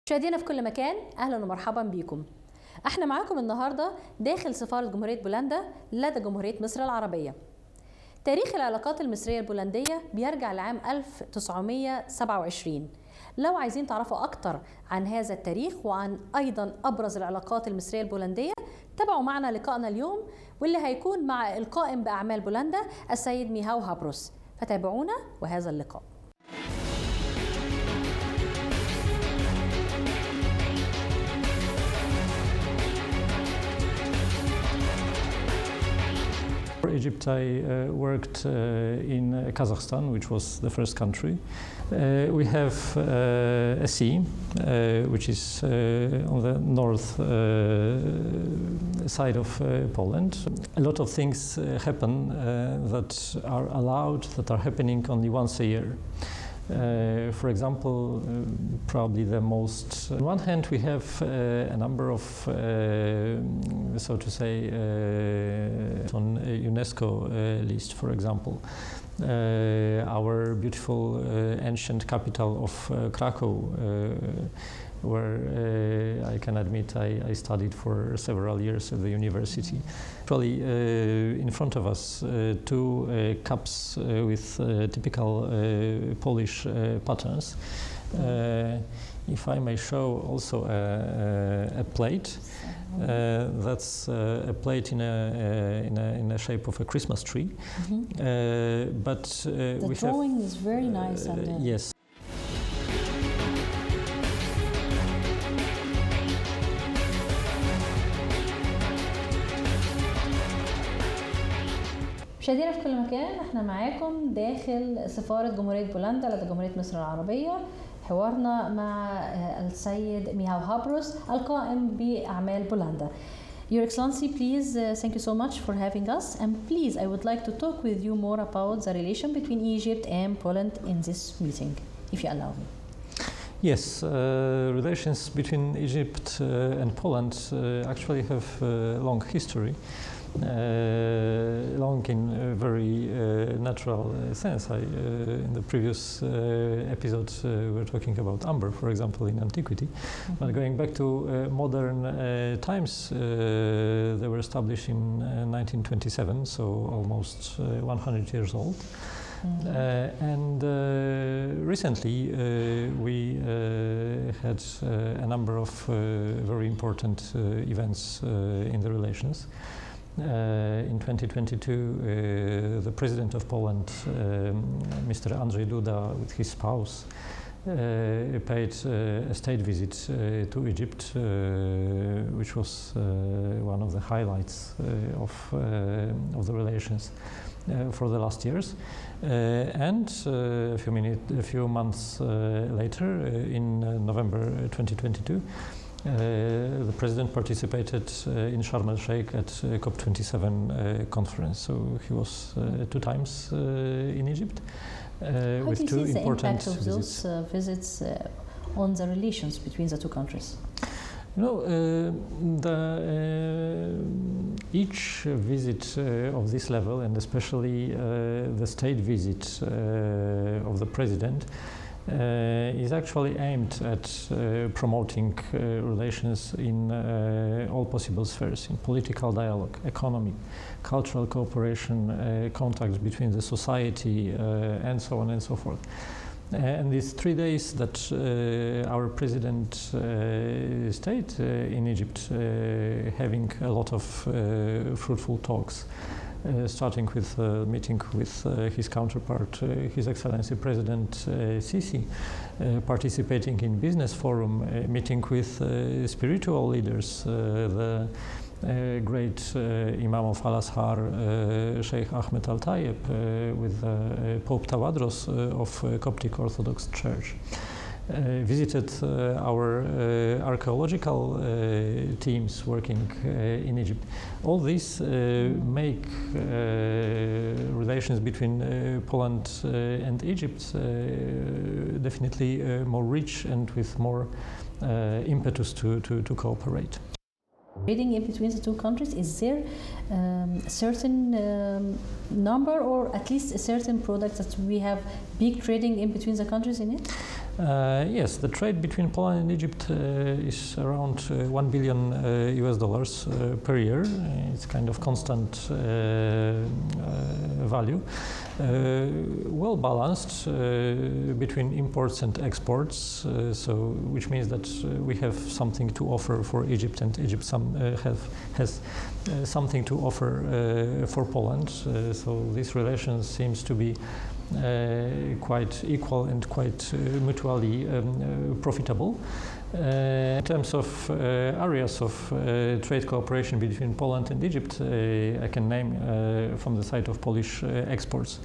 مشاهدينا في كل مكان، اهلا ومرحبا بكم. احنا معاكم النهارده داخل سفارة جمهورية بولندا لدى جمهورية مصر العربية. تاريخ العلاقات المصرية البولندية بيرجع لعام 1927. لو عايزين تعرفوا اكتر عن هذا التاريخ وعن ايضا ابرز العلاقات المصرية البولندية، تابعوا معنا لقائنا اليوم واللي هيكون مع القائم باعمال بولندا السيد ميهاو هابروس. فتابعونا وهذا اللقاء. For Egypt, I worked in Kazakhstan, which was the first country. We have a sea, which is on the north side of Poland. A lot of things happen that are allowed, that are happening only once a year. For example, probably the most, on one hand we have a number of, so to say, on a UNESCO list, for example. Our beautiful ancient capital of Krakow, where I can admit I studied for several years at the university. Actually, in front of us, two cups with typical Polish patterns. If I may show also a plate, that's a plate in a shape of a Christmas tree. But the drawing is very nice. Yes. مشاهدينا في كل مكان، احنا معاكم داخل سفارة جمهورية بولندا لدى جمهورية مصر العربية. حوارنا مع السيد ميهاو هابروس القائم بأعمال بولندا. Your Excellency, please, thank you so much for having us, and please, I would like to talk with you more about the relation between Egypt and Poland in this meeting, if you allow me. Yes, relations between Egypt and Poland actually have a long history. Long in a very natural sense. In the previous episode we were talking about amber, for example, in antiquity. But going back to modern times, they were established in 1927, so almost 100 years old. And recently we had a number of very important events in the relations. In 2022, the President of Poland, Mr. Andrzej Duda, with his spouse, paid a state visit to Egypt, which was one of the highlights of the relations for the last years. And a few months later, in November 2022, the President participated in Sharm el-Sheikh at COP27 conference. So he was 2 times in Egypt with 2 important visits. How do you see the impact of those visits on the relations between the 2 countries? You know, each visit of this level, and especially the state visit of the President, is actually aimed at promoting relations in all possible spheres, in political dialogue, economy, cultural cooperation, contacts between the society, and so on and so forth. And these 3 days that our President stayed in Egypt, having a lot of fruitful talks, starting with meeting with his counterpart, His Excellency President Sisi, participating in business forum, meeting with spiritual leaders, the great Imam of Al-Azhar, Sheikh Ahmed Al-Tayeb, with Pope Tawadros of Coptic Orthodox Church. Visited our archaeological teams working in Egypt. All these make relations between Poland and Egypt definitely more rich and with more impetus to cooperate. Trading in between the 2 countries, is there a certain number or at least a certain product that we have big trading in between the countries in it? Yes, the trade between Poland and Egypt is around $1 billion US per year. It's kind of constant value. Well balanced between imports and exports, which means that we have something to offer for Egypt, and Egypt has something to offer for Poland. So this relation seems to be quite equal and quite mutually profitable. In terms of areas of trade cooperation between Poland and Egypt, I can name from the side of Polish exports.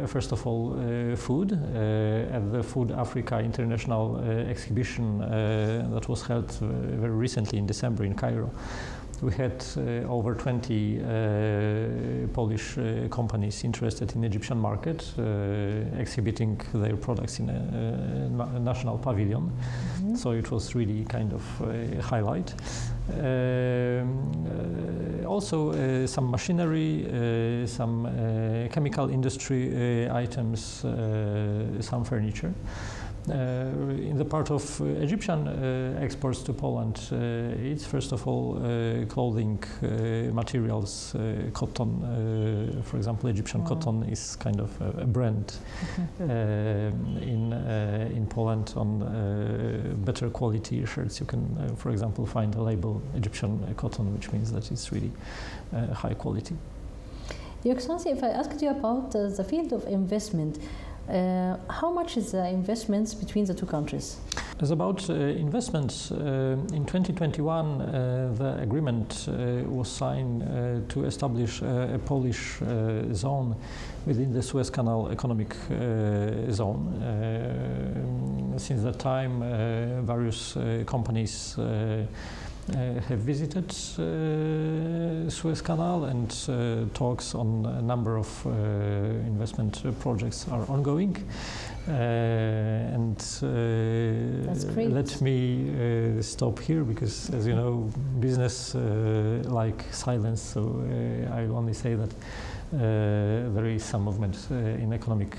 First of all, food. At the Food Africa International Exhibition that was held very recently in December in Cairo, we had over 20 Polish companies interested in Egyptian market, exhibiting their products in a national pavilion. Mm-hmm. So it was really kind of a highlight. Also some machinery, some chemical industry items, some furniture. In the part of Egyptian exports to Poland, it's first of all clothing materials, cotton. For example, Egyptian cotton is kind of a brand in Poland. On better quality shirts, you can, for example, find a label Egyptian cotton, which means that it's really high quality. Your Excellency, if I asked you about the field of investment, how much is the investments between the two countries? As about investments, in 2021 the agreement was signed to establish a Polish zone within the Suez Canal economic zone. Since that time, various companies have visited Suez Canal, and talks on a number of investment projects are ongoing. Let me stop here, because, as you know, business like silence, so I will only say that there is some movement in economic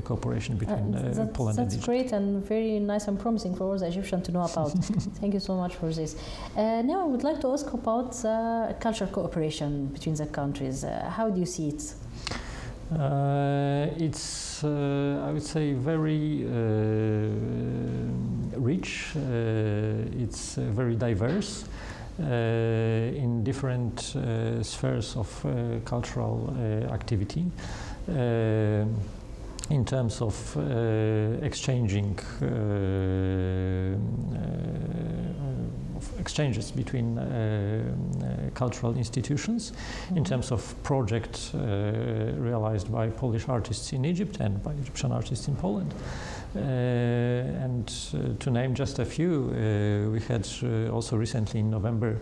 cooperation between Poland and Egypt. That's great and very nice and promising for all the Egyptians to know about. Thank you so much for this. Now I would like to ask about cultural cooperation between the countries. How do you see it? It's, I would say, very rich. It's very diverse. In different spheres of cultural activity, in terms of exchanging exchanges between cultural institutions, in terms of projects realized by Polish artists in Egypt and by Egyptian artists in Poland. And to name just a few, we had also recently in November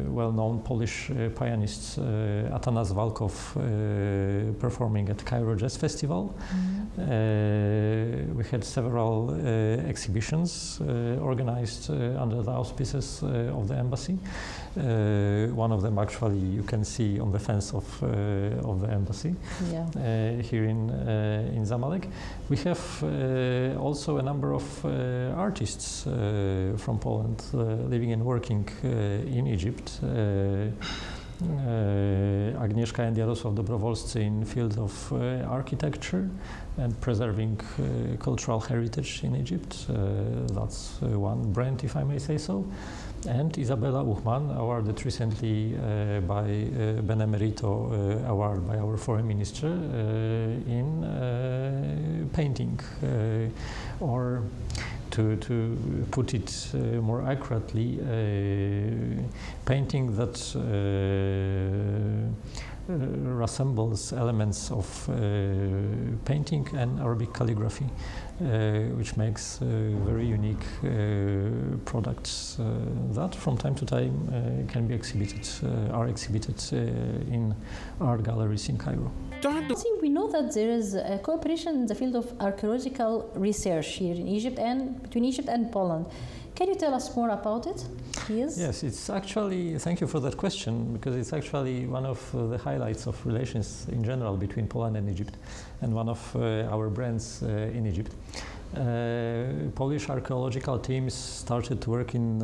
well-known Polish pianist Atanas Walkow performing at Cairo Jazz Festival. We had several exhibitions organized under the auspices of the embassy. One of them actually you can see on the fence of the embassy here in Zamalek. We have also a number of artists from Poland living and working in Egypt. Agnieszka and Jarosław Dobrowolscy in field of architecture and preserving cultural heritage in Egypt. That's one brand, if I may say so. And Izabela Uchman, awarded recently by Benemerito Award by our foreign minister in painting, or to put it more accurately, painting that resembles elements of painting and Arabic calligraphy, which makes very unique products that from time to time can be exhibited, are exhibited in art galleries in Cairo. We know that there is a cooperation in the field of archaeological research here in Egypt and between Egypt and Poland. Can you tell us more about it? he is? Yes, it's actually, thank you for that question, because it's actually one of the highlights of relations in general between Poland and Egypt, and one of our brands in Egypt. Polish archaeological teams started to work in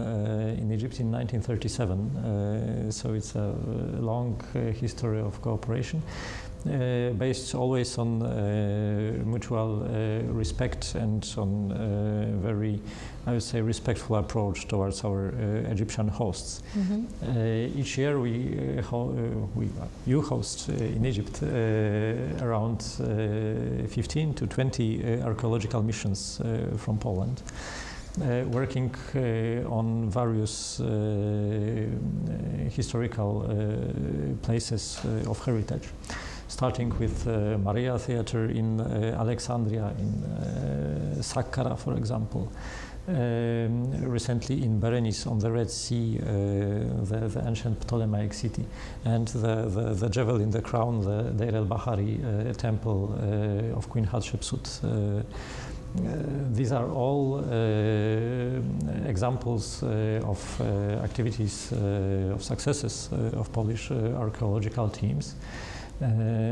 Egypt in 1937, so it's a long history of cooperation, based always on mutual respect and on very, I would say, respectful approach towards our Egyptian hosts. Each year you host in Egypt around 15 to 20 archaeological missions from Poland, working on various historical places of heritage. Starting with Maria Theatre in Alexandria, in Saqqara, for example. Recently in Berenice on the Red Sea, the ancient Ptolemaic city, and the jewel in the crown, the Deir el-Bahari temple of Queen Hatshepsut. These are all examples of activities, of successes of Polish archaeological teams.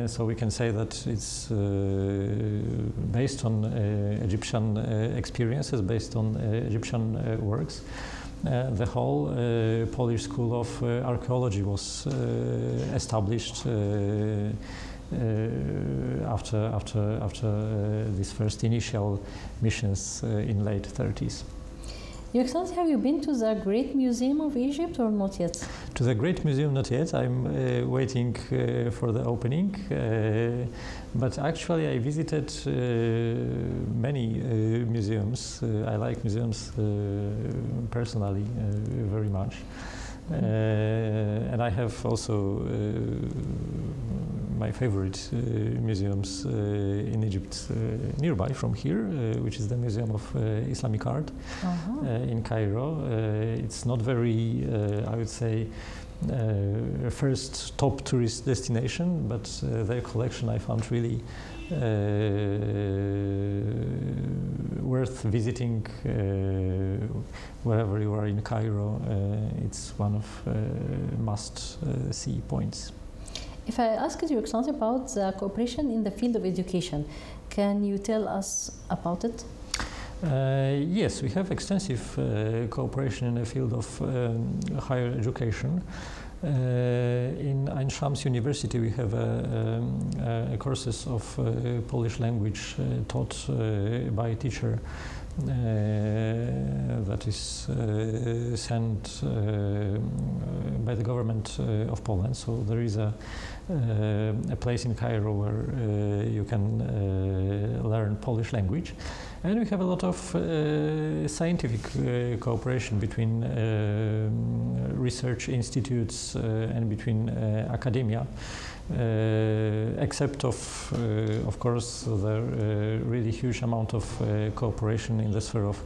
So we can say that it's based on Egyptian experiences, based on Egyptian works. The whole Polish School of Archaeology was established after these first initial missions in late 30s. Your Excellency, have you been to the Great Museum of Egypt or not yet? To the Great Museum, not yet. I'm waiting for the opening. But actually, I visited many museums. I like museums personally very much. And I have also my favorite museums in Egypt nearby from here, which is the Museum of Islamic Art in Cairo. It's not very, I would say, first top tourist destination, but their collection I found really worth visiting wherever you are in Cairo. It's one of must-see points. If I ask Your Excellency about the cooperation in the field of education, can you tell us about it? Yes, we have extensive cooperation in the field of higher education. In Ain Shams University, we have courses of Polish language taught by a teacher that is sent by the government of Poland. So there is a place in Cairo where you can learn Polish language. And we have a lot of scientific cooperation between research institutes and between academia, except of course the really huge amount of cooperation in the sphere of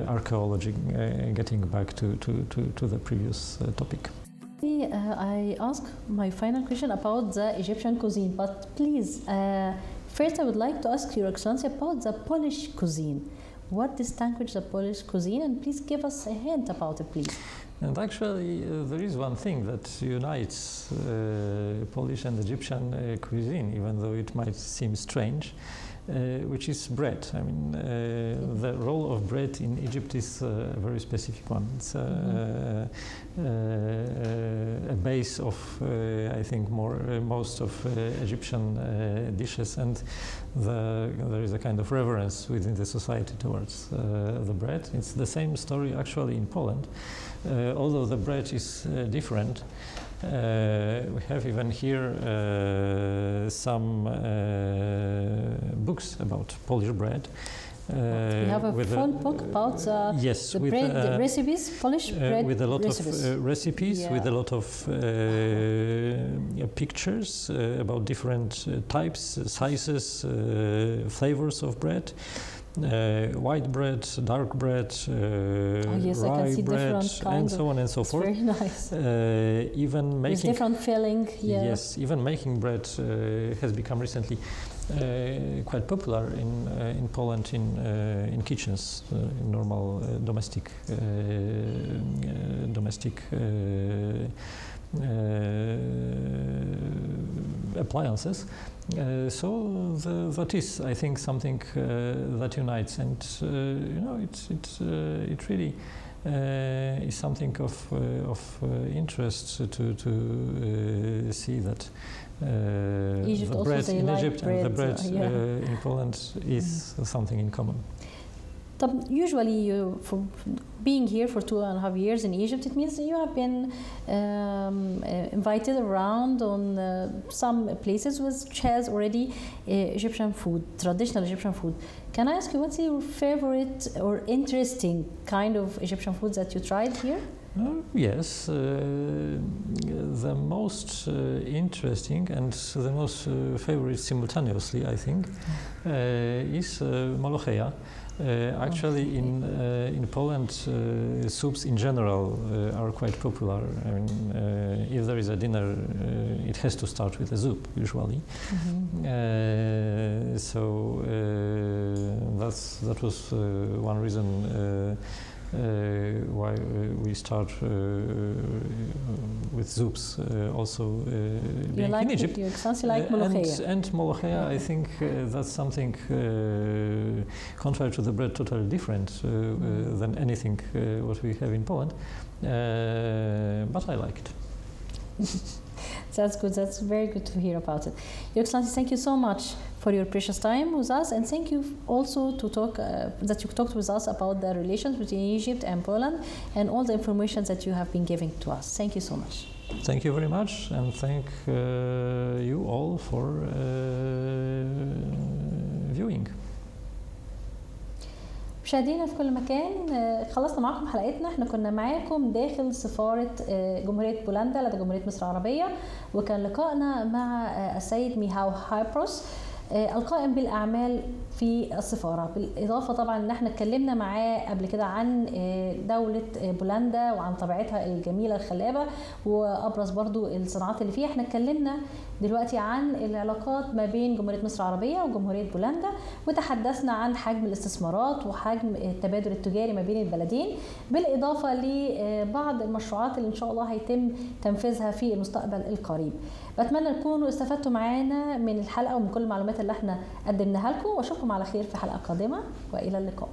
archaeology, getting back to the previous topic. I ask my final question about the Egyptian cuisine, but please, first I would like to ask Your Excellency about the Polish cuisine. What distinguishes the Polish cuisine, and please give us a hint about it, please. And actually, there is one thing that unites Polish and Egyptian cuisine, even though it might seem strange, which is bread. I mean, the role of bread in Egypt is a very specific one. It's a base of, I think, most of Egyptian dishes, and there is a kind of reverence within the society towards the bread. It's the same story actually in Poland. Although the bread is different, we have even here some books about Polish bread. We have a full book about the bread, the recipes, Polish bread with a lot recipes. Of recipes, with a lot of pictures about different types, sizes, flavors of bread. White bread, dark bread, yes, rye bread, and so on and so forth. Very nice. Even making with different filling. Yes, even making bread has become recently quite popular in Poland in kitchens, in normal domestic appliances. So that is, I think, something that unites, and it really is something of interest to see that the bread in Egypt and the bread in Poland is something in common. Usually, you, for being here for 2.5 years in Egypt, it means you have been invited around on some places which has already Egyptian food, traditional Egyptian food. Can I ask you, what's your favorite or interesting kind of Egyptian food that you tried here? Yes, the most interesting and the most favorite simultaneously, I think, is molocheia. Actually, in Poland, soups in general are quite popular. I mean, if there is a dinner, it has to start with a soup usually. So that was one reason why we start with soups also being in Egypt. You like molocheia. And molocheia, I think that's something contrary to the bread, totally different than anything what we have in Poland. But I like it. That's good. That's very good to hear about it. Your Excellency, thank you so much for your precious time with us, and thank you also to talk that you talked with us about the relations between Egypt and Poland and all the information that you have been giving to us. Thank you so much. Thank you very much, and thank you all for viewing. مشاهدينا في كل مكان، خلصنا معكم حلقتنا. احنا كنا معاكم داخل سفارة جمهورية بولندا لدى جمهورية مصر العربية، وكان لقائنا مع السيد ميهاو هابروس القائم بالأعمال في السفارة. بالإضافة طبعا ان احنا اتكلمنا معاه قبل كده عن دولة بولندا وعن طبيعتها الجميلة الخلابة وأبرز برضو الصناعات اللي فيها. احنا اتكلمنا دلوقتي عن العلاقات ما بين جمهورية مصر العربية وجمهورية بولندا، وتحدثنا عن حجم الاستثمارات وحجم التبادل التجاري ما بين البلدين، بالإضافة لبعض المشروعات اللي إن شاء الله هيتم تنفيذها في المستقبل القريب. بتمنى تكونوا استفدتوا معانا من الحلقة ومن كل المعلومات اللي احنا قدمناها لكم، واشوفكم على خير في حلقة قادمة، وإلى اللقاء.